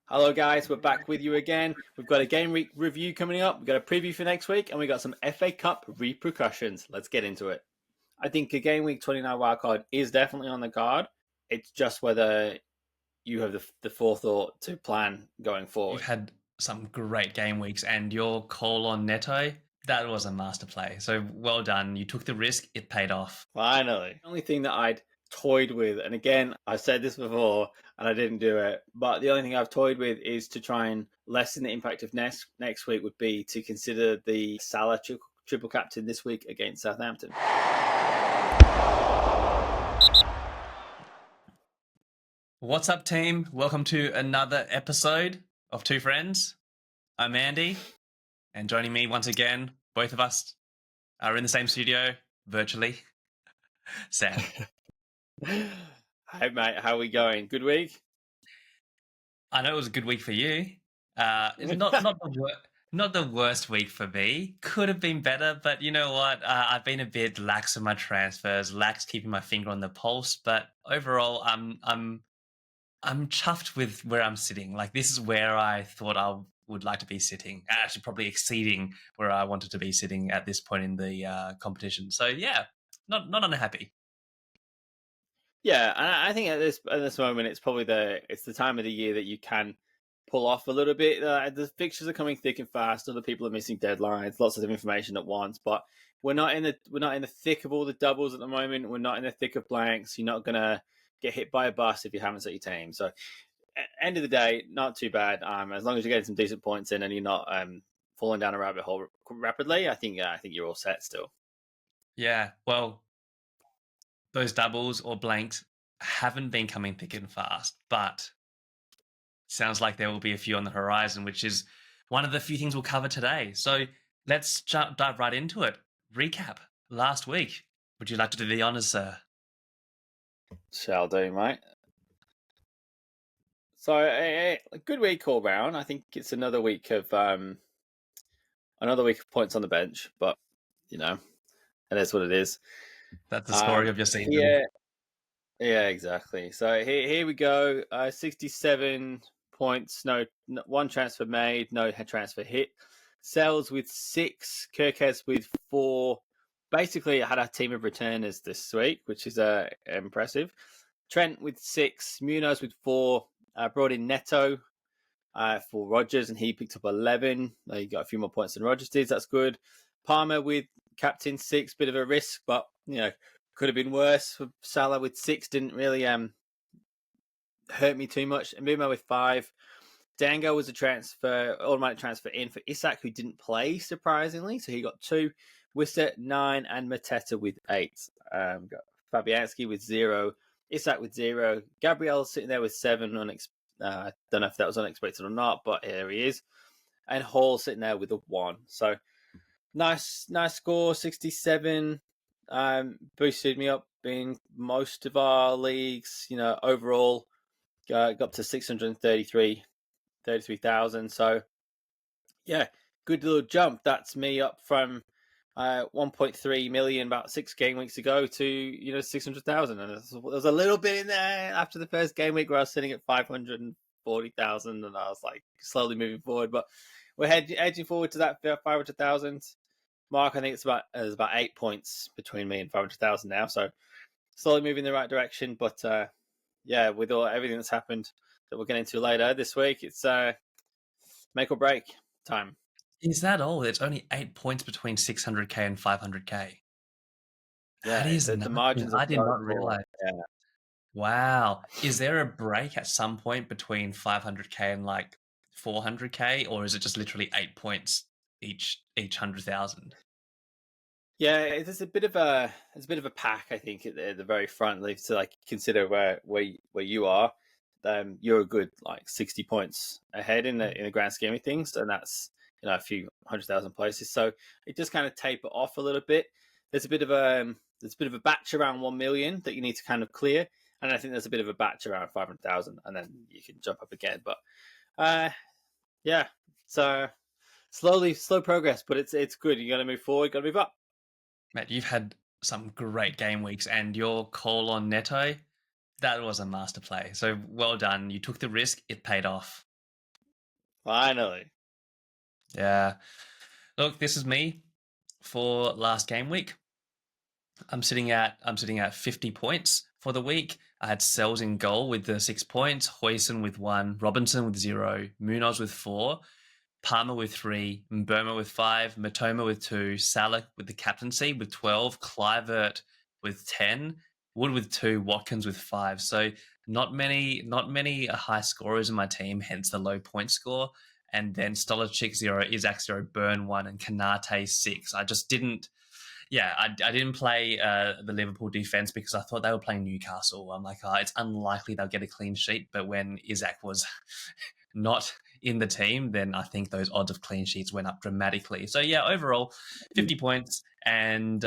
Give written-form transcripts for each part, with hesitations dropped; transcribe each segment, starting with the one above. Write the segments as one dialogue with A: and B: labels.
A: Hello, guys. We're back with you again. We've got a game week review coming up. We've got a preview for next week, and we got some FA Cup repercussions. Let's get into it. I think a game week 29 wildcard is definitely on the card. It's just whether you have the forethought to plan going
B: You've
A: forward.
B: had some great game weeks, and your call on Neto, that was a master play. So well done. You took the risk, it paid off.
A: Finally. The only thing that I'd toyed with, and again, I've said this before and I didn't do it, but the only thing I've toyed with is to try and lessen the impact of next week would be to consider the Salah triple captain this week against Southampton.
B: What's up, team? Welcome to another episode of Two Friends. I'm Andy, and joining me once again, both of us are in the same studio, virtually. Sam.
A: Hey, mate, how are we going? Good week?
B: I know it was a good week for you. Not the worst week for me. Could have been better, but you know what? I've been a bit lax with my transfers, lax keeping my finger on the pulse. But overall, I'm chuffed with where I'm sitting. Like, this is where I thought I would like to be sitting. Actually, probably exceeding where I wanted to be sitting at this point in the competition. So yeah, not unhappy.
A: Yeah, and I think at this moment, it's probably it's the time of the year that you can pull off a little bit. The fixtures are coming thick and fast. Other people are missing deadlines. Lots of information at once, but we're not in the thick of all the doubles at the moment. We're not in the thick of blanks. You're not gonna get hit by a bus if you haven't set your team. So, end of the day, not too bad. As long as you're getting some decent points in and you're not falling down a rabbit hole rapidly, I think you're all set still.
B: Yeah, well, those doubles or blanks haven't been coming thick and fast, but sounds like there will be a few on the horizon, which is one of the few things we'll cover today. So let's dive right into it. Recap last week. Would you like to do the honors, sir?
A: Shall do, mate. So a good week all round. I think it's another week of points on the bench, but you know, and that's what it is.
B: That's the story of your season.
A: Yeah, exactly. So here we go. 67 points. No, one transfer made. No transfer hit. Sells with 6. Kirkes with 4. Basically, I had a team of returners this week, which is impressive. Trent with 6. Munoz with 4. Brought in Neto for Rogers, and he picked up 11. He got a few more points than Rogers did. That's good. Palmer with captain 6. Bit of a risk, but could have been worse. Salah with 6 didn't really hurt me too much. Mbuma with 5. Dango was a automatic transfer in for Isak, who didn't play, surprisingly. So he got 2. Wister, 9, and Mateta with 8. Got Fabianski with 0. Isak with 0. Gabriel sitting there with 7. I don't know if that was unexpected or not, but here he is. And Hall sitting there with a 1. So nice score, 67. Boosted me up in most of our leagues. Overall, got up to 633,000. So, yeah, good little jump. That's me up from 1.3 million about 6 game weeks ago to 600,000. And there was a little bit in there after the first game week where I was sitting at 540,000, and I was like slowly moving forward. But we're edging forward to that 500,000 mark. I think there's about 8 points between me and 500,000 now, so slowly moving in the right direction. But yeah, with everything that's happened that we'll get into later this week, it's make or break time.
B: Is that all? It's only 8 points between 600k and 500k.
A: Yeah,
B: That is
A: the margins.
B: I did
A: so
B: not
A: small.
B: realize.
A: Yeah.
B: Wow. Is there a break at some point between 500k and like 400k, or is it just literally 8 points each 100,000?
A: Yeah, there's a bit of a pack, I think, at the very front. To like consider where you are. You're a good like 60 points ahead in the grand scheme of things, and that's a few 100,000 places. So it just kind of taper off a little bit. There's a bit of a batch around 1 million that you need to kind of clear, and I think there's a bit of a batch around 500,000, and then you can jump up again. But yeah, so slow progress, but it's good. You got to move forward, got to move up.
B: Mate, you've had some great game weeks, and your call on Neto, that was a master play. So well done. You took the risk, it paid off.
A: Finally.
B: Yeah. Look, this is me for last game week. I'm sitting at 50 points for the week. I had Sells in goal with the 6 points, Hoyson with 1, Robinson with 0, Munoz with 4, Palmer with 3, Mburma with 5, Matoma with 2, Salah with the captaincy with 12, Clivert with 10, Wood with 2, Watkins with 5. So not many high scorers in my team, hence the low point score. And then Stolicic 0, Isaac 0, Burn 1, and Kanate 6. I just didn't I didn't play the Liverpool defense because I thought they were playing Newcastle. I'm like, it's unlikely they'll get a clean sheet. But when Isaac was not in the team, then I think those odds of clean sheets went up dramatically. So yeah, overall, 50 points and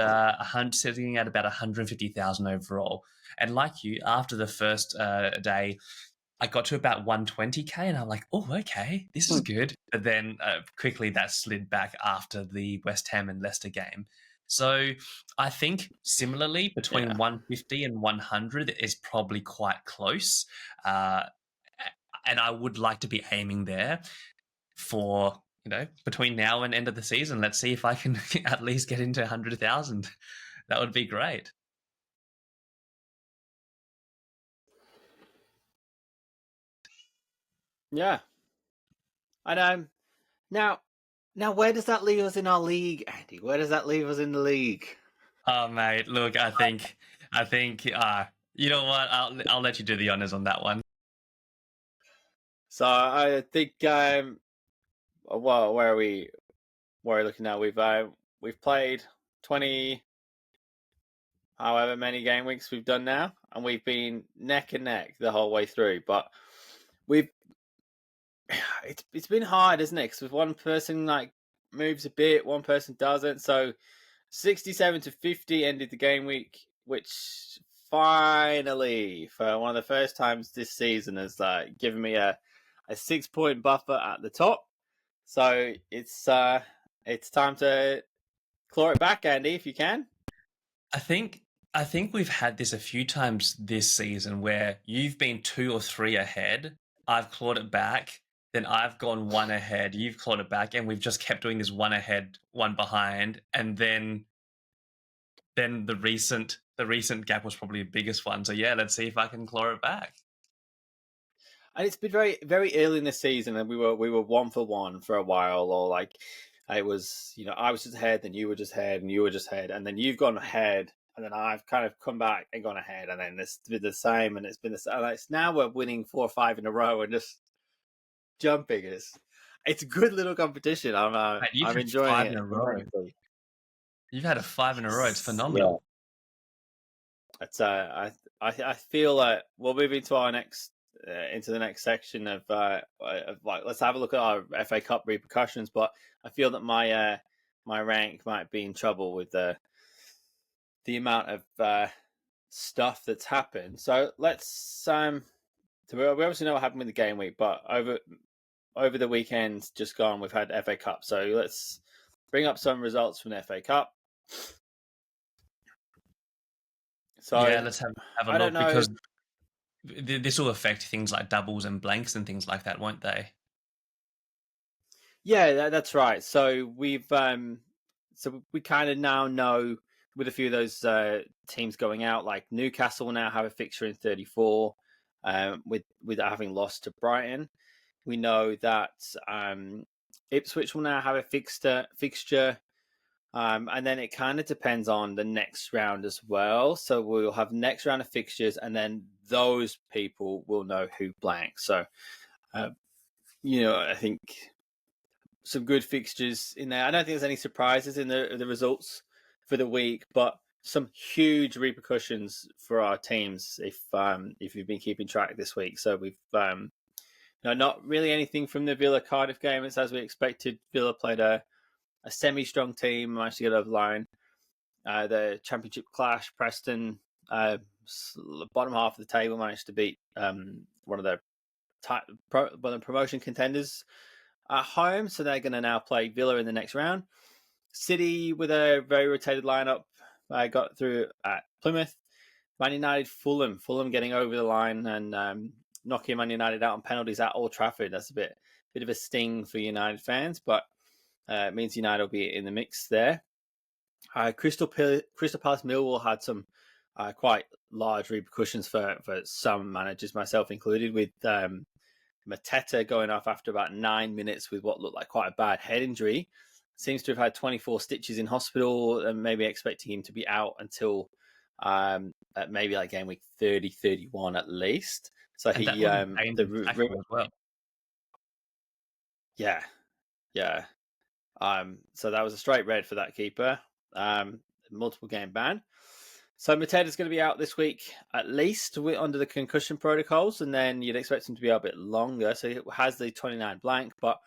B: sitting at about 150,000 overall. And like you, after the first day, I got to about 120k and I'm like, oh, okay, this is good. But then quickly that slid back after the West Ham and Leicester game. So I think similarly between 150 and 100 is probably quite close. And I would like to be aiming there for, between now and end of the season. Let's see if I can at least get into 100,000. That would be great.
A: Yeah. And now where does that leave us in our league, Andy? Where does that leave us in the league?
B: Oh mate, look, I think you know what? I'll let you do the honors on that one.
A: So I think well, where are we looking now? We've played 20 however many game weeks we've done now, and we've been neck and neck the whole way through. But it's been hard, isn't it? Because if one person like moves a bit, one person doesn't. So 67 to 50 ended the game week, which finally, for one of the first times this season, has given me a 6-point buffer at the top. So it's time to claw it back, Andy, if you can.
B: I think we've had this a few times this season where you've been 2 or 3 ahead, I've clawed it back, then I've gone 1 ahead, you've clawed it back, and we've just kept doing this 1 ahead, 1 behind, and then the recent gap was probably the biggest one. So yeah, let's see if I can claw it back.
A: And it's been very, very early in the season, and we were 1-for-1 for a while, or like it was, I was just ahead, then you were just ahead, and you were just ahead, and then you've gone ahead, and then I've kind of come back and gone ahead, and then it's been the same, and it's been the same. Like, now we're winning 4 or 5 in a row and just jumping. It's a good little competition. I'm enjoying
B: 5
A: it
B: in a row.
A: immensely.
B: You've had a 5 in a row. It's phenomenal.
A: Yeah. It's I feel like we'll move into our next into the next section of like, let's have a look at our FA Cup repercussions. But I feel that my rank might be in trouble with the amount of stuff that's happened. So let's so we obviously know what happened with the game week, but over the weekend just gone, we've had FA Cup. So let's bring up some results from the FA Cup. So
B: yeah, let's have a look, because this will affect things like doubles and blanks and things like that, won't they?
A: Yeah, that's right. So we kind of now know, with a few of those teams going out, like Newcastle will now have a fixture in 34, with having lost to Brighton. We know that Ipswich will now have a fixture, and then it kind of depends on the next round as well. So we'll have next round of fixtures, and then those people will know who blanks. So, I think some good fixtures in there. I don't think there's any surprises in the results for the week, but some huge repercussions for our teams if you've been keeping track this week. So we've not really anything from the Villa Cardiff game. It's as we expected. Villa played a semi-strong team, managed to get over the line. The Championship clash, Preston, bottom half of the table, managed to beat one of the promotion contenders at home, so they're going to now play Villa in the next round. City, with a very rotated lineup, got through at Plymouth. Man United, Fulham getting over the line and knocking Man United out on penalties at Old Trafford. That's a bit of a sting for United fans, but it means United will be in the mix there. Crystal Palace Millwall had some quite large repercussions for some managers, myself included, with Mateta going off after about 9 minutes with what looked like quite a bad head injury. Seems to have had 24 stitches in hospital, and maybe expecting him to be out until maybe like game week 30, 31 at least. So
B: And that was a dangerous tackle as well.
A: Yeah. So that was a straight red for that keeper. Multiple game ban. So Mateta's going to be out this week at least under the concussion protocols, and then you'd expect him to be out a bit longer. So he has the 29 blank, but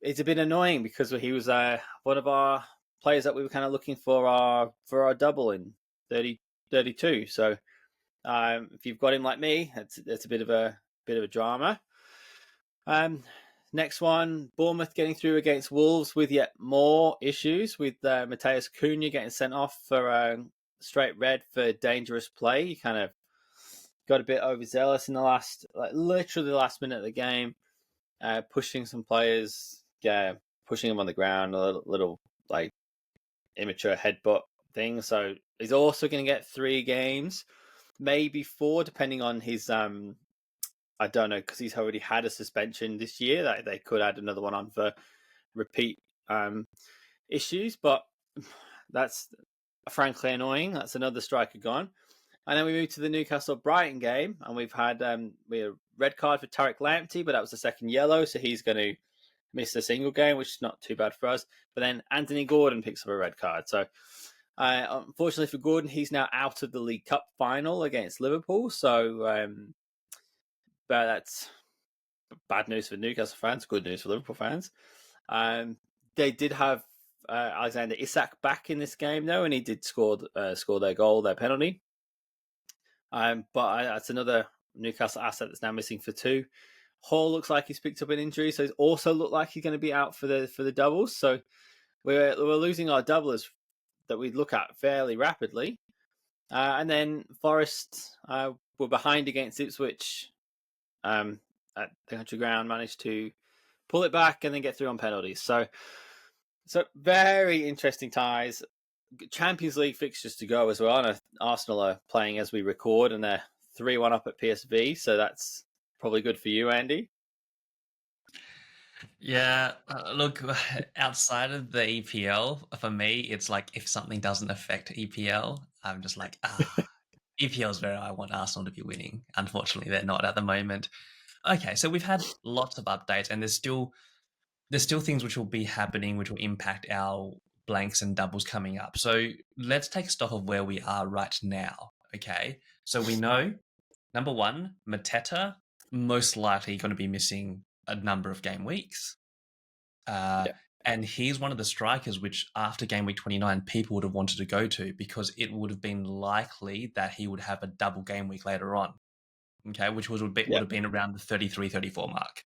A: it's a bit annoying because he was one of our players that we were kind of looking for our double in 32. So if you've got him like me, it's a bit of a drama. Next one, Bournemouth getting through against Wolves with yet more issues, with Mateus Cunha getting sent off for straight red for dangerous play. He kind of got a bit overzealous in the literally the last minute of the game, pushing some players, pushing them on the ground, a little like immature headbutt thing. So he's also going to get 3 games, maybe 4, depending on his I don't know, because he's already had a suspension this year. That they could add another one on for repeat issues, but that's frankly annoying. That's another striker gone. And then we move to the Newcastle Brighton game, and we've had we had a red card for Tarek Lamptey, but that was the second yellow, so he's going to miss a single game, which is not too bad for us. But then Anthony Gordon picks up a red card. So unfortunately for Gordon, he's now out of the League Cup final against Liverpool. So but that's bad news for Newcastle fans, good news for Liverpool fans. They did have Alexander Isak back in this game, though, and he did score their penalty. But that's another Newcastle asset that's now missing for 2. Hall looks like he's picked up an injury, so he's also looked like he's going to be out for the doubles. So we're losing our doublers that we look at fairly rapidly. And then Forest were behind against Ipswich at the country ground, managed to pull it back and then get through on penalties. So very interesting ties. Champions League fixtures to go as well. And Arsenal are playing as we record, and they're 3-1 up at PSV. So that's probably good for you, Andy.
B: Yeah, look, outside of the EPL, for me, it's like if something doesn't affect EPL, I'm just like, EPL is where I want Arsenal to be winning. Unfortunately, they're not at the moment. Okay, so we've had lots of updates, and there's still things which will be happening, which will impact our blanks and doubles coming up. So let's take stock of where we are right now. Okay, so we know, number 1, Mateta most likely going to be missing a number of game weeks. And he's one of the strikers which, after game week 29, people would have wanted to go to, because it would have been likely that he would have a double game week later on. Okay, which would have been around the 33, 34 mark.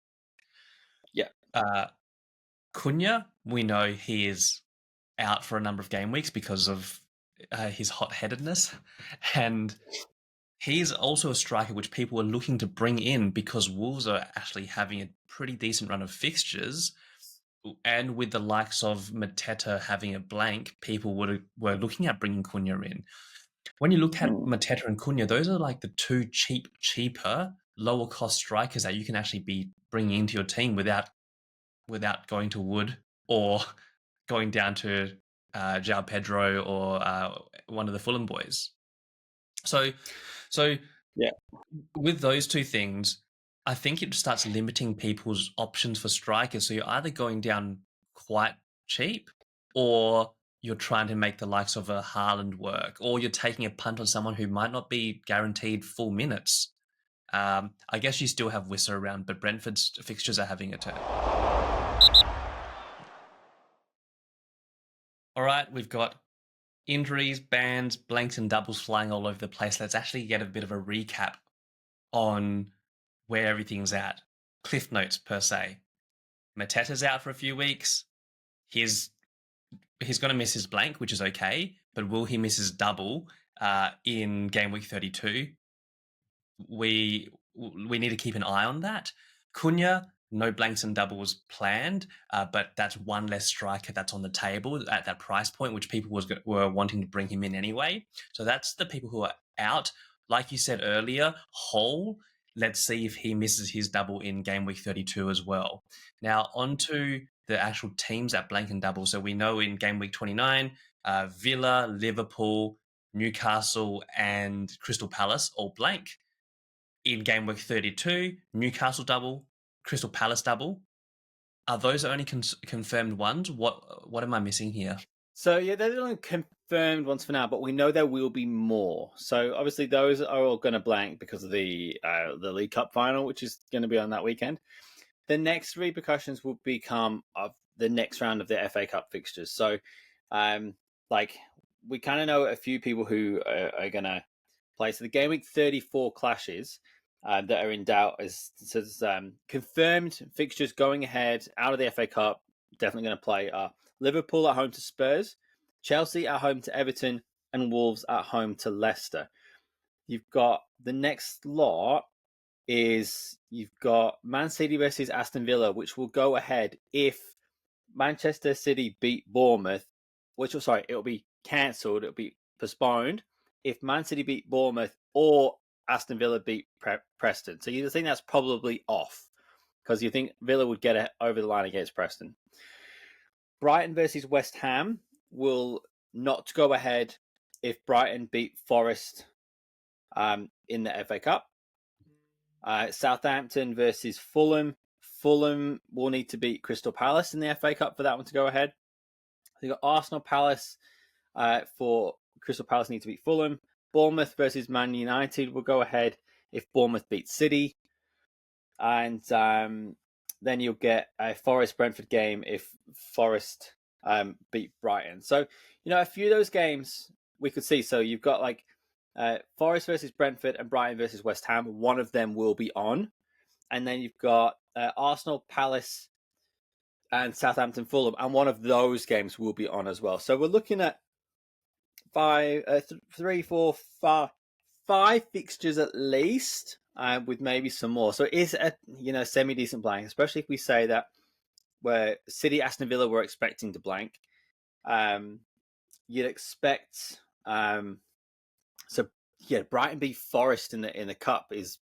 A: Yeah.
B: Cunha, we know he is out for a number of game weeks because of his hot-headedness, and he's also a striker which people are looking to bring in because Wolves are actually having a pretty decent run of fixtures, and with the likes of Mateta having a blank, people were looking at bringing Cunha in. When you look at Mateta and Cunha, those are like the 2 cheaper, lower cost strikers that you can actually be bringing into your team without going to Wood or going down to João Pedro or one of the Fulham boys. So
A: yeah,
B: with those 2 things, I think it starts limiting people's options for strikers. So you're either going down quite cheap, or you're trying to make the likes of a Haaland work, or you're taking a punt on someone who might not be guaranteed full minutes. I guess you still have Wissa around, but Brentford's fixtures are having a turn. All right, we've got injuries, bans, blanks, and doubles flying all over the place. Let's actually get a bit of a recap on where everything's at. Cliff notes, per se. Mateta's out for a few weeks. He's going to miss his blank, which is okay, but will he miss his double in game week 32? We we need to keep an eye on that. Cunha, no blanks and doubles planned, but that's one less striker that's on the table at that price point, which people were wanting to bring him in anyway. So that's the people who are out. Like you said earlier, Hole, let's see if he misses his double in game week 32 as well. Now, onto the actual teams at blank and double. So we know in game week 29, Villa, Liverpool, Newcastle, and Crystal Palace all blank. In game week 32, Newcastle double, Crystal Palace double. Are those only confirmed ones? What am I missing here?
A: So yeah, they're the only confirmed ones for now, but we know there will be more. So obviously those are all going to blank because of the League Cup final, which is going to be on that weekend. The next repercussions will become of the next round of the FA Cup fixtures. So, like we kind of know a few people who are going to play. So the game week 34 clashes that are in doubt is confirmed fixtures going ahead out of the FA Cup. Definitely going to play Liverpool at home to Spurs, Chelsea at home to Everton, and Wolves at home to Leicester. You've got the next lot is you've got Man City versus Aston Villa, which will go ahead if Manchester City beat Bournemouth, it'll be cancelled, it'll be postponed if Man City beat Bournemouth or Aston Villa beat Preston. So you think that's probably off because you think Villa would get it over the line against Preston. Brighton versus West Ham will not go ahead if Brighton beat Forest in the FA Cup. Southampton versus Fulham. Fulham will need to beat Crystal Palace in the FA Cup for that one to go ahead. You've got Arsenal Palace for Crystal Palace need to beat Fulham. Bournemouth versus Man United will go ahead if Bournemouth beats City. And then you'll get a Forest-Brentford game if Forest beat Brighton. So, a few of those games we could see. So you've got like Forest versus Brentford and Brighton versus West Ham. One of them will be on. And then you've got Arsenal, Palace, and Southampton, Fulham. And one of those games will be on as well. So we're looking at five fixtures at least, with maybe some more. So it is a semi-decent blank, especially if we say that where City, Aston Villa were expecting to blank. You'd expect Brighton beat Forest in the cup is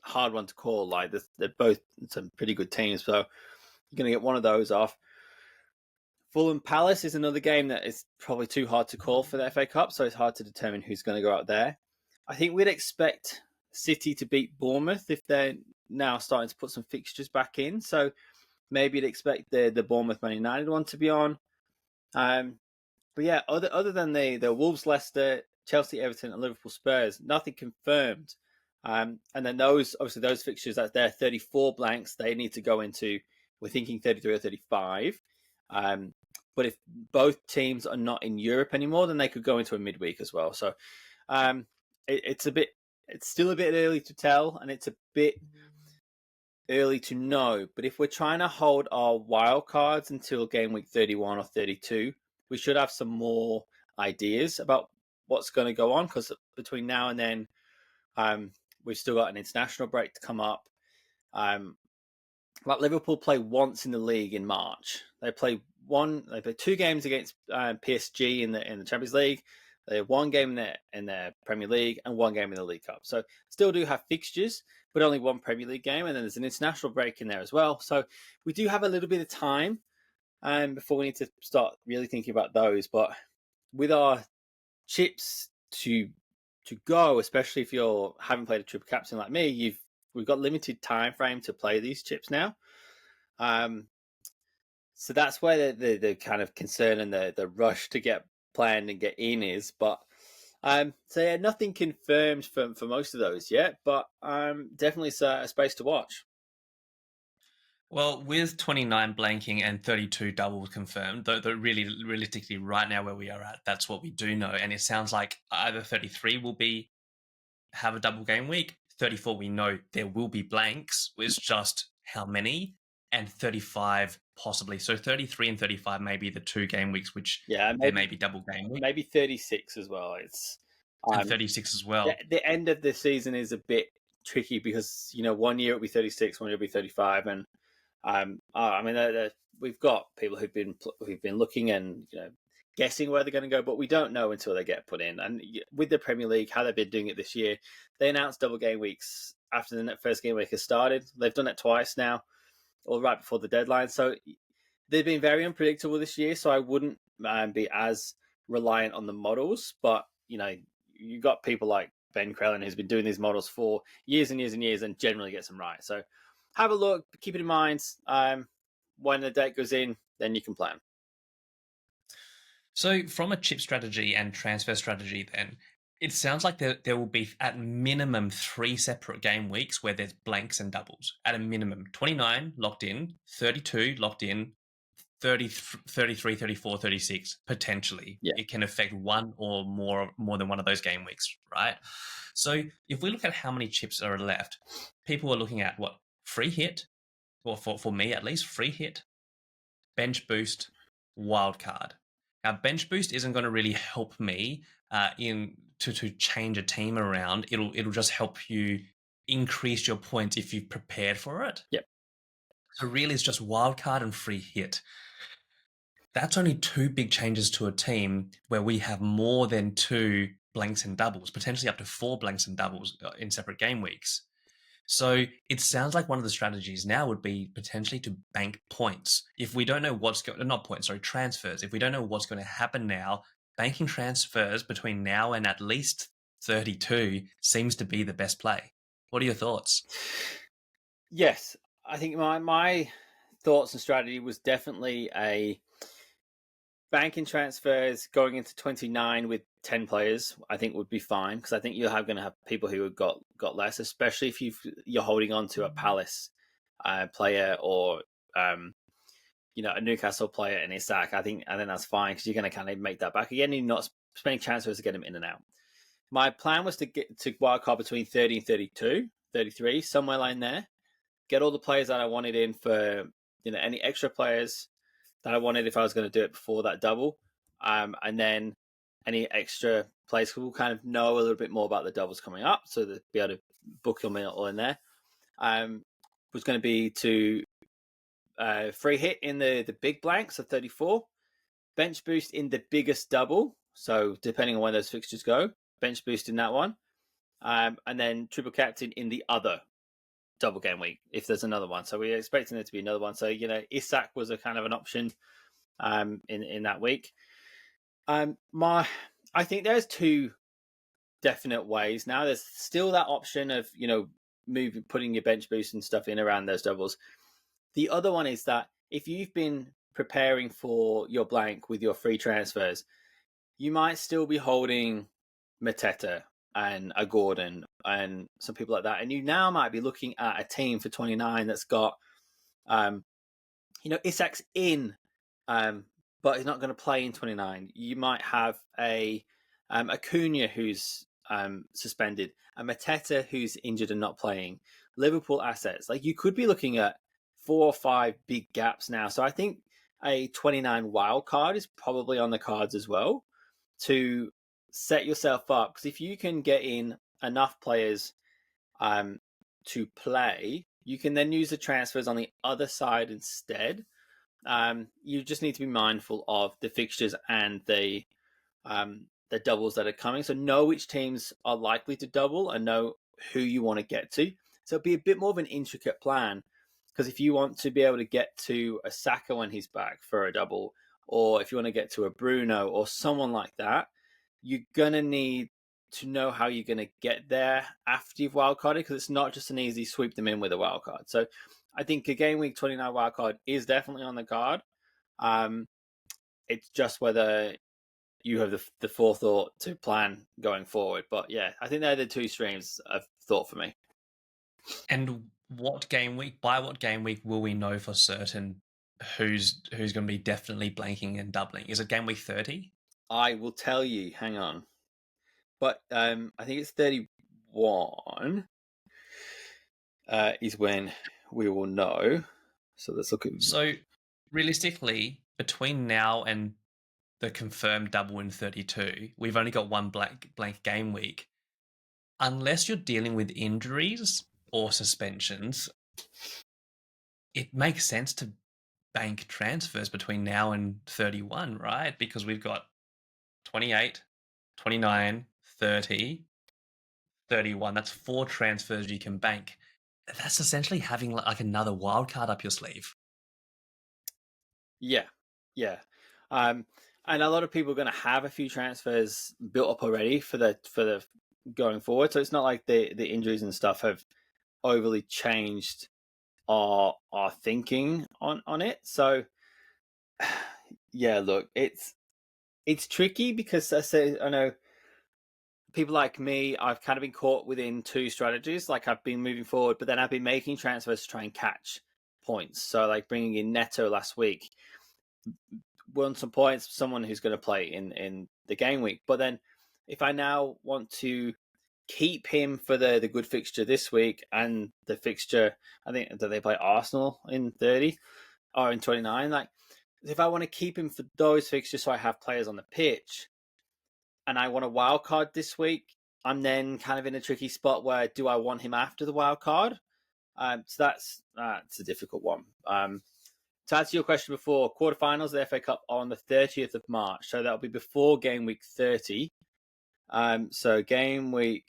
A: a hard one to call. Like they're both some pretty good teams, so you're going to get one of those off. Fulham Palace is another game that is probably too hard to call for the FA Cup, so it's hard to determine who's going to go out there. I think we'd expect City to beat Bournemouth if they're now starting to put some fixtures back in. So maybe you'd expect the Bournemouth Man United one to be on. But yeah, other than the Wolves, Leicester, Chelsea, Everton, and Liverpool Spurs, nothing confirmed. And then those fixtures, that's their 34 blanks, they need to go into, we're thinking 33 or 35. But if both teams are not in Europe anymore, then they could go into a midweek as well. So it's still a bit early to tell, and it's a bit early to know. But if we're trying to hold our wild cards until game week 31 or 32, we should have some more ideas about what's going to go on, because between now and then, we've still got an international break to come up. Like Liverpool play once in the league in March. They play 2 games against PSG in the Champions League. They have 1 game in their Premier League and 1 game in the League Cup. So still do have fixtures, but only 1 Premier League game, and then there's an international break in there as well. So we do have a little bit of time before we need to start really thinking about those. But with our chips to go, especially if you haven't played a triple captain like me, we've got limited time frame to play these chips now. So that's where the kind of concern and the rush to get planned and get in is. But so yeah, nothing confirmed for most of those yet, but definitely a space to watch.
B: Well, with 29 blanking and 32 doubles confirmed, though really realistically right now where we are at, that's what we do know. And it sounds like either 33 will have a double game week. 34 we know there will be blanks. It's just how many, and 35 possibly. So 33 and 35 may be the 2 game weeks, which there may be double game week.
A: Maybe 36 as well.
B: And 36 as well.
A: The end of the season is a bit tricky because, you know, 1 year it'll be 36, 1 year it'll be 35. And I mean, we've got people who've been looking and, you know, guessing where they're going to go, but we don't know until they get put in. And with the Premier League, how they've been doing it this year, they announced double game weeks after the first game week has started. They've done it twice now, or right before the deadline. So they've been very unpredictable this year. So I wouldn't be as reliant on the models. But, you know, you got people like Ben Crellin who's been doing these models for years and years and years and generally gets them right. So have a look, keep it in mind. When the date goes in, then you can plan.
B: So, from a chip strategy and transfer strategy, then it sounds like there will be at minimum 3 separate game weeks where there's blanks and doubles. At a minimum, 29 locked in, 32 locked in, 30, 33, 34, 36 potentially.
A: Yeah.
B: It can affect one or more than one of those game weeks, right? So, if we look at how many chips are left, people are looking at what free hit, or for me at least, free hit, bench boost, wildcard. Now, bench boost isn't going to really help me to change a team around. It'll just help you increase your points if you've prepared for it.
A: Yep.
B: So really, it's just wildcard and free hit. That's only 2 big changes to a team where we have more than 2 blanks and doubles, potentially up to 4 blanks and doubles in separate game weeks. So it sounds like one of the strategies now would be potentially to bank points. If we don't know transfers. If we don't know what's going to happen now, banking transfers between now and at least 32 seems to be the best play. What are your thoughts?
A: Yes, I think my thoughts and strategy was definitely a banking transfers going into 29 with 10 players. I think would be fine because I think you're going to have people who have got less, especially if you're holding on to a Palace player or you know, a Newcastle player in Isak. I think that's fine because you're going to kind of make that back again. You're not spending transfers to get him in and out. My plan was to get to wildcard between 30 and 32, 33, somewhere like there. Get all the players that I wanted in for, you know, any extra players that I wanted if I was going to do it before that double. And then any extra players who will kind of know a little bit more about the doubles coming up, so they'll be able to book them all in there. Was going to be to free hit in the big blanks of 34, bench boost in the biggest double. So depending on when those fixtures go, bench boost in that one. And then triple captain in the other double game week if there's another one. So we're expecting there to be another one. So, you know, Isak was a kind of an option in that week. I think there's 2 definite ways now. There's still that option of, you know, putting your bench boost and stuff in around those doubles. The other one is that if you've been preparing for your blank with your free transfers, you might still be holding Mateta and a Gordon and some people like that. And you now might be looking at a team for 29 that's got, you know, Isak's in, but he's not going to play in 29. You might have a Acuna who's suspended, a Mateta who's injured and not playing, Liverpool assets. Like you could be looking at 4 or 5 big gaps now. So I think a 29 wild card is probably on the cards as well to set yourself up. Because if you can get in enough players to play, you can then use the transfers on the other side instead. You just need to be mindful of the fixtures and the doubles that are coming. So know which teams are likely to double and know who you want to get to. So it'll be a bit more of an intricate plan. Because if you want to be able to get to a Saka when he's back for a double, or if you want to get to a Bruno or someone like that, you're going to need to know how you're going to get there after you've wildcarded, because it's not just an easy sweep them in with a wildcard. So I think a game week 29 wildcard is definitely on the card. It's just whether you have the forethought to plan going forward. But yeah, I think they're the 2 streams of thought for me.
B: And by what game week will we know for certain who's going to be definitely blanking and doubling? Is it game week 30?
A: I will tell you, hang on. But I think it's 31 is when we will know. So let's look at...
B: So realistically, between now and the confirmed double in 32, we've only got 1 blank game week. unless you're dealing with injuries or suspensions, it makes sense to bank transfers between now and 31, right? Because we've got 28, 29, 30, 31. That's 4 transfers you can bank. That's essentially having like another wild card up your sleeve.
A: Yeah, yeah. And a lot of people are going to have a few transfers built up already for the going forward. So it's not like the injuries and stuff have overly changed our thinking on it. So yeah, look, it's tricky because I know people like me, I've kind of been caught within two strategies. Like I've been moving forward, but then I've been making transfers to try and catch points. So like bringing in Neto last week, won some points, someone who's going to play in the game week. But then if I now want to keep him for the good fixture this week and the fixture, I think that they play Arsenal in 30 or in 29, like if I want to keep him for those fixtures so I have players on the pitch and I want a wild card this week, I'm then kind of in a tricky spot where do I want him after the wild card? So that's it's a difficult one. To answer your question before, quarterfinals of the FA Cup on the 30th of March. So that'll be before game week 30. So game week,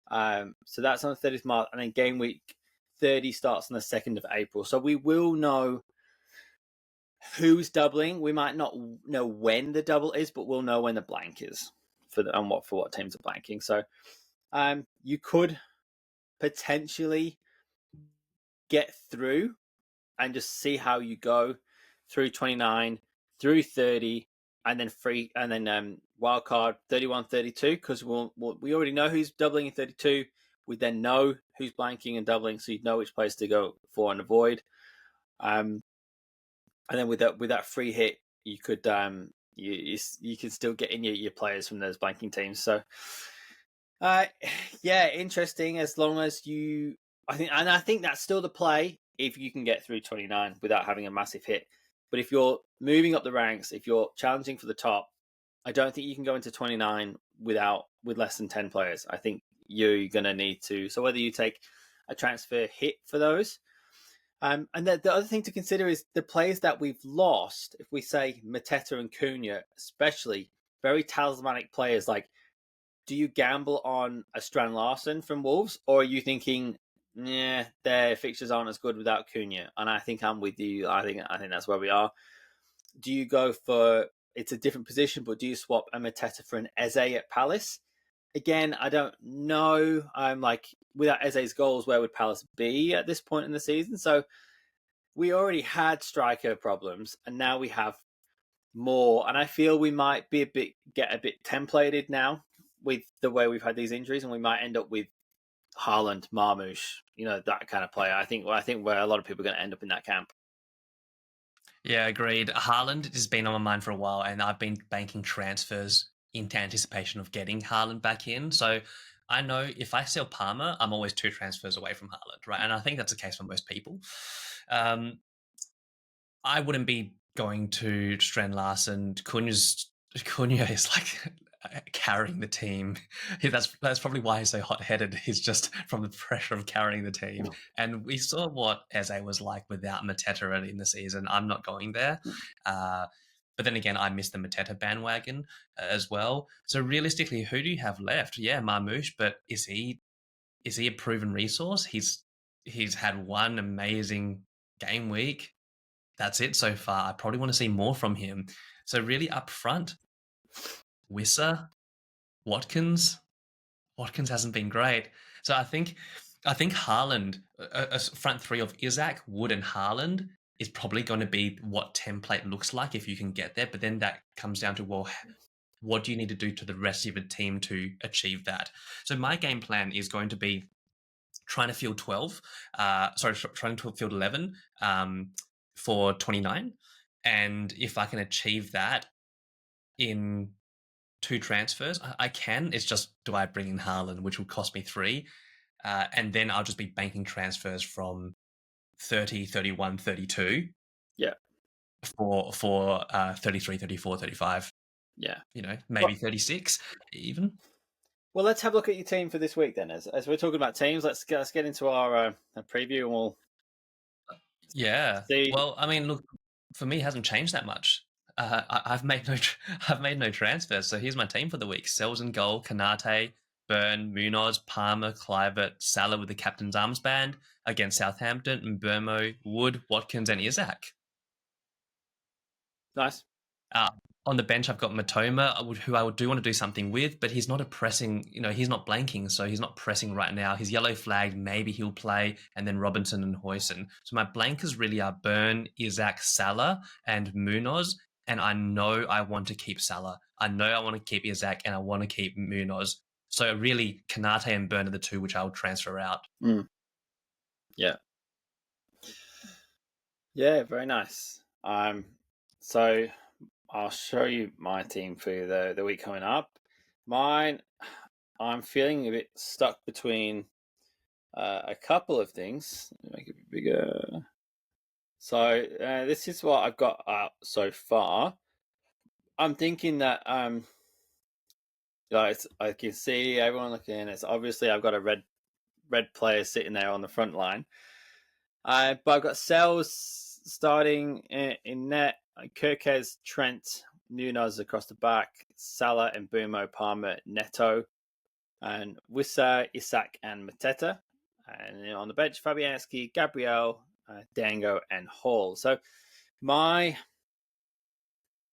A: so that's on the 30th of March, and then game week 30 starts on the 2nd of April. So we will know who's doubling. We might not know when the double is, but we'll know when the blank is for what teams are blanking. So you could potentially get through and just see how you go through 29, through 30, and then free, and then wild card 31, 32, because we already know who's doubling in 32. We then know who's blanking and doubling, so you know which place to go for and avoid. And then with that free hit, you could you can still get in your players from those blanking teams. So yeah, interesting. As long as I think that's still the play if you can get through 29 without having a massive hit. But if you're moving up the ranks, if you're challenging for the top, I don't think you can go into 29 with less than 10 players. I think you're going to need to. So whether you take a transfer hit for those, and the other thing to consider is the players that we've lost. If we say Mateta and Cunha, especially very talismanic players, like do you gamble on a Strand Larson from Wolves, or are you thinking, yeah, their fixtures aren't as good without Cunha? And I think I'm with you. I think that's where we are. Do you go for it's a different position, but do you swap a Mateta for an Eze at Palace? Again, I don't know. I'm like, without Eze's goals, where would Palace be at this point in the season? So we already had striker problems, and now we have more. And I feel we might get a bit templated now with the way we've had these injuries, and we might end up with Haaland, Marmoush, that kind of player. I think where a lot of people are going to end up in that camp.
B: Yeah, agreed. Haaland has been on my mind for a while, and I've been banking transfers into anticipation of getting Haaland back in. So I know if I sell Palmer, I'm always 2 transfers away from Haaland, right? And I think that's the case for most people. I wouldn't be going to Strand Larsen. Cunha is like carrying the team. That's probably why he's so hot-headed. He's just from the pressure of carrying the team. And we saw what Eze was like without Mateta early in the season. I'm not going there. But then again, I missed the Mateta bandwagon as well. So realistically, who do you have left? Yeah, Marmoush, but is he a proven resource? He's had one amazing game week. That's it so far. I probably want to see more from him. So really up front, Wissa, Watkins. Watkins hasn't been great. So I think Haaland, a front three of Isaac, Wood, and Haaland is probably going to be what template looks like if you can get there. But then that comes down to, well, what do you need to do to the rest of your team to achieve that? So my game plan is going to be trying to field 12, trying to field 11 for 29. And if I can achieve that in 2 transfers, I can. It's just, do I bring in Haaland, which will cost me 3? And then I'll just be banking transfers from 30, 31, 32.
A: Yeah.
B: For 33, 34, 35.
A: Yeah.
B: Maybe 36 even.
A: Well, let's have a look at your team for this week then. As we're talking about teams, let's get into our preview, and we'll
B: Yeah.
A: see.
B: Well, I mean, look, for me, it hasn't changed that much. I've made no, I've made no transfers. So here's my team for the week: Sells and goal, Kanate, Byrne, Munoz, Palmer, Clivert, Salah with the captain's arms band against Southampton, Mbermo, Wood, Watkins, and Isaac.
A: Nice.
B: Uh, on the bench, I've got Matoma, who I do want to do something with, but he's not a pressing, he's not blanking, so he's not pressing right now. He's yellow flagged, maybe he'll play, and then Robinson and Hoyson. So my blankers really are Byrne, Isaac, Salah, and Munoz, and I know I want to keep Salah. I know I want to keep Isaac, and I want to keep Munoz. So really, Kanate and Byrne are the two which I'll transfer out.
A: Yeah. Yeah, very nice. So I'll show you my team for the week coming up. Mine, I'm feeling a bit stuck between a couple of things. Make it bigger. So this is what I've got up so far. I'm thinking that guys, I can see everyone looking. It's obviously I've got a red player sitting there on the front line. But I've got Sells starting in net. Kirkes, Trent, Nunes across the back. Salah and Bumo, Palmer, Neto, and Wissa, Isak, and Mateta. And on the bench, Fabianski, Gabriel, Dango, and Hall. So my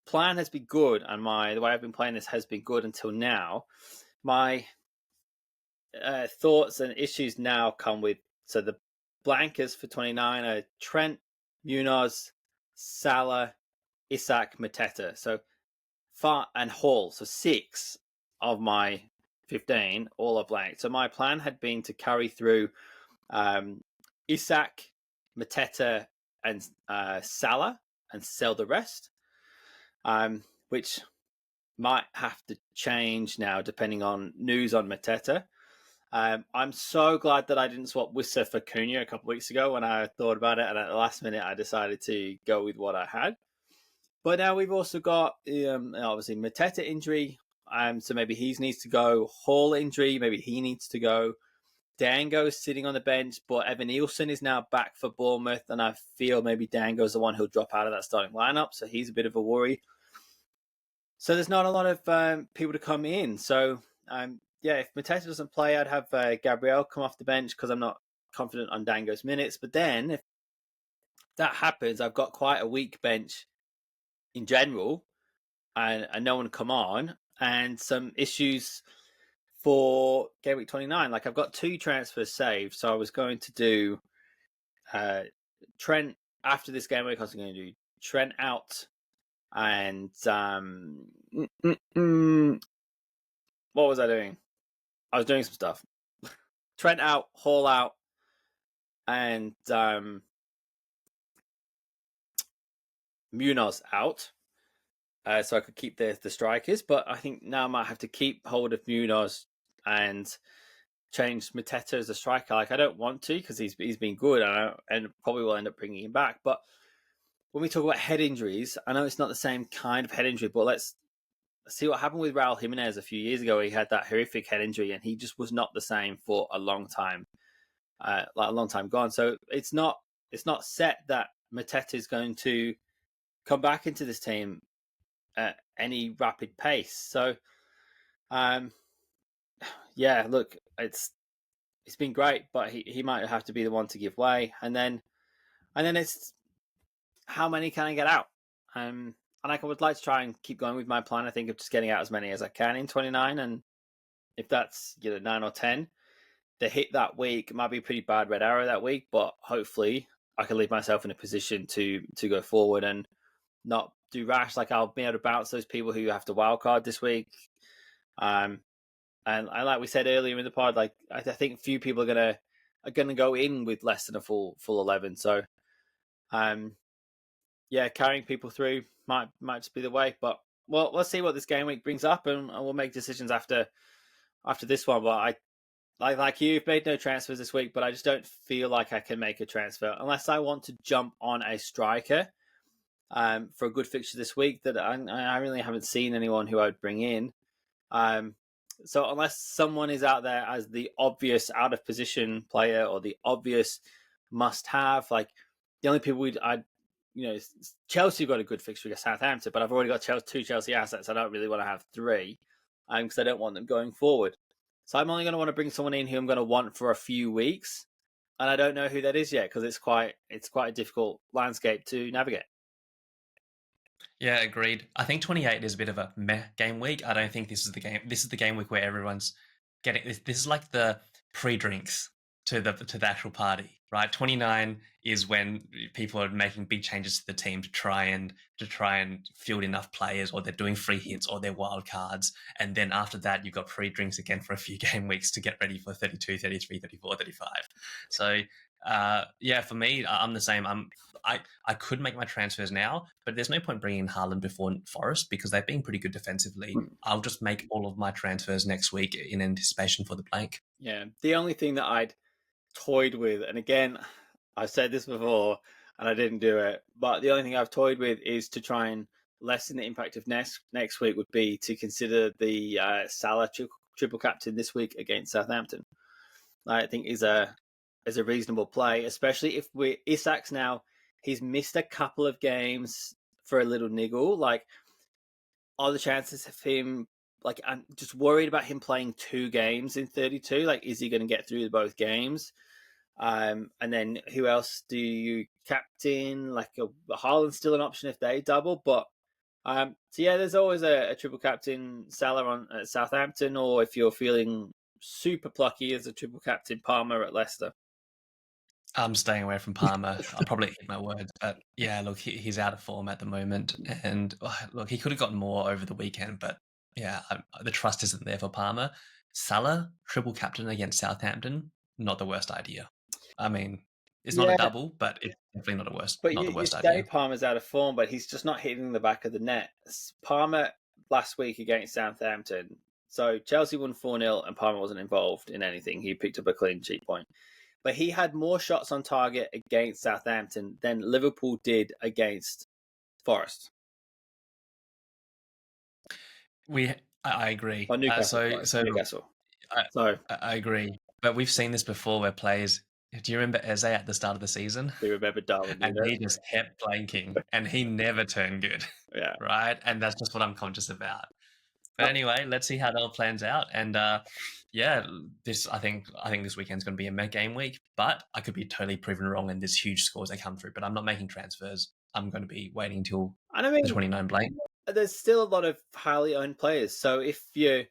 A: plan has been good, and the way I've been playing this has been good until now. My thoughts and issues now come with the blankers for 29 are Trent, Munoz, Salah, Isak, Mateta. So far and Hall. So 6 of my 15 all are blank. So my plan had been to carry through Isak, Mateta, and Salah and sell the rest, which might have to change now depending on news on Mateta. I'm so glad that I didn't swap Wissa for Cunha a couple of weeks ago when I thought about it, and at the last minute I decided to go with what I had. But now we've also got obviously Mateta injury, so maybe he needs to go. Hall injury, maybe he needs to go. Dango's sitting on the bench, but Evan Nielsen is now back for Bournemouth, and I feel maybe Dango's the one who'll drop out of that starting lineup, so he's a bit of a worry. So there's not a lot of people to come in. So if Mateta doesn't play, I'd have Gabriel come off the bench because I'm not confident on Dango's minutes. But then if that happens, I've got quite a weak bench in general, and no one come on, and some issues for game week 29. Like I've got 2 transfers saved, so I was going to do Trent after this game week. I was going to do Trent out, and what was I doing? I was doing some stuff. Trent out, Hall out, and Munoz out. So I could keep the strikers, but I think now I might have to keep hold of Munoz and change Mateta as a striker. Like I don't want to because he's been good, and probably will end up bringing him back. But when we talk about head injuries, I know it's not the same kind of head injury, but let's see what happened with Raul Jimenez a few years ago. He had that horrific head injury, and he just was not the same for a long time, like a long time gone. So it's not set that Mateta is going to come back into this team at any rapid pace. So, look, it's been great, but he might have to be the one to give way, and then it's how many can I get out? And I would like to try and keep going with my plan. I think of just getting out as many as I can in 29, and if that's 9 or 10, the hit that week might be a pretty bad red arrow that week, but hopefully I can leave myself in a position to go forward and not do rash. Like I'll be able to bounce those people who have to wildcard this week. And like we said earlier in the pod, like I think few people are gonna go in with less than a full 11. So, carrying people through might just be the way. But well, let's see what this game week brings up, and we'll make decisions after this one. But I like you've made no transfers this week, but I just don't feel like I can make a transfer unless I want to jump on a striker for a good fixture this week that I really haven't seen anyone who I would bring in. So unless someone is out there as the obvious out of position player or the obvious must have, like the only people Chelsea got a good fixture against Southampton, but I've already got two Chelsea assets. I don't really want to have three because I don't want them going forward. So I'm only going to want to bring someone in who I'm going to want for a few weeks, and I don't know who that is yet because it's quite a difficult landscape to navigate.
B: Yeah, agreed. I think 28 is a bit of a meh game week. I don't think this is the game. This is the game week where everyone's getting this. This is like the pre-drinks to the actual party, right? 29 is when people are making big changes to the team to try and field enough players, or they're doing free hits, or they're wild cards. And then after that, you've got pre-drinks again for a few game weeks to get ready for 32, 33, 34, 35. So yeah, for me, I'm the same. I could make my transfers now, but there's no point bringing in Haaland before Forest because they've been pretty good defensively. I'll just make all of my transfers next week in anticipation for the blank.
A: Yeah, the only thing that I'd toyed with, and again, I've said this before and I didn't do it, but the only thing I've toyed with is to try and lessen the impact of next week would be to consider the Salah triple captain this week against Southampton. I think is a reasonable play, especially if Isak's now. He's missed a couple of games for a little niggle. Like, are the chances of him? Like, I'm just worried about him playing 2 games in 32. Like, is he going to get through both games? And then who else do you captain? Like, Haaland's still an option if they double. But so yeah, there's always a triple captain Salah on at Southampton, or if you're feeling super plucky, as a triple captain Palmer at Leicester.
B: I'm staying away from Palmer. I'll probably eat my words, but yeah, look, he's out of form at the moment, and look, he could have gotten more over the weekend, but yeah, the trust isn't there for Palmer. Salah triple captain against Southampton, not the worst idea. I mean, it's not a double, but it's definitely not the
A: You
B: worst
A: say
B: idea.
A: Palmer's out of form, but he's just not hitting the back of the net. Palmer last week against Southampton. So Chelsea won 4-0 and Palmer wasn't involved in anything. He picked up a clean sheet point. But he had more shots on target against Southampton than Liverpool did against Forest.
B: I agree.
A: Or Newcastle. Newcastle.
B: I agree. But we've seen this before where players. Do you remember Eze at the start of the season?
A: Do you remember Darwin?
B: And he just kept blanking, and he never turned good.
A: Yeah.
B: Right, and that's just what I'm conscious about. But anyway, let's see how that all plans out. And yeah, I think this weekend's going to be a game week, but I could be totally proven wrong, and there's huge scores that come through. But I'm not making transfers. I'm going to be waiting until the 29 blank.
A: There's still a lot of highly owned players. So if you're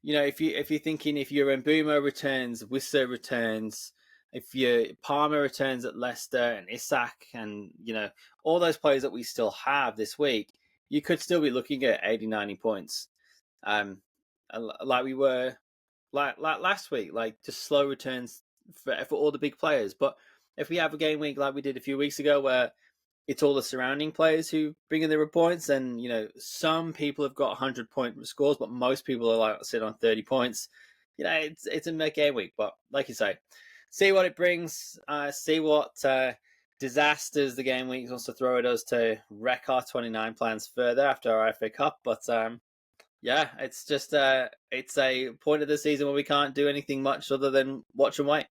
A: thinking if your Mbeumo returns, Wissa returns, if your Palmer returns at Leicester and Isak and all those players that we still have this week, you could still be looking at 80, 90 points. Like we were like last week, like just slow returns for all the big players. But if we have a game week like we did a few weeks ago where it's all the surrounding players who bring in their points, and some people have got 100-point scores, but most people are like sit on 30 points. It's a game week, but like you say, see what it brings. See what disasters the game week wants to throw at us to wreck our 29 plans further after our FA Cup. But yeah, it's just it's a point of the season where we can't do anything much other than watch and wait.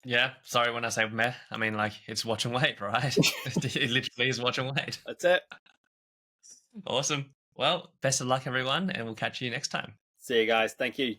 B: Yeah, sorry when I say meh. I mean, like, it's watch and wait, right? It literally is watch and wait.
A: That's it.
B: Awesome. Well, best of luck, everyone, and we'll catch you next time.
A: See you guys. Thank you.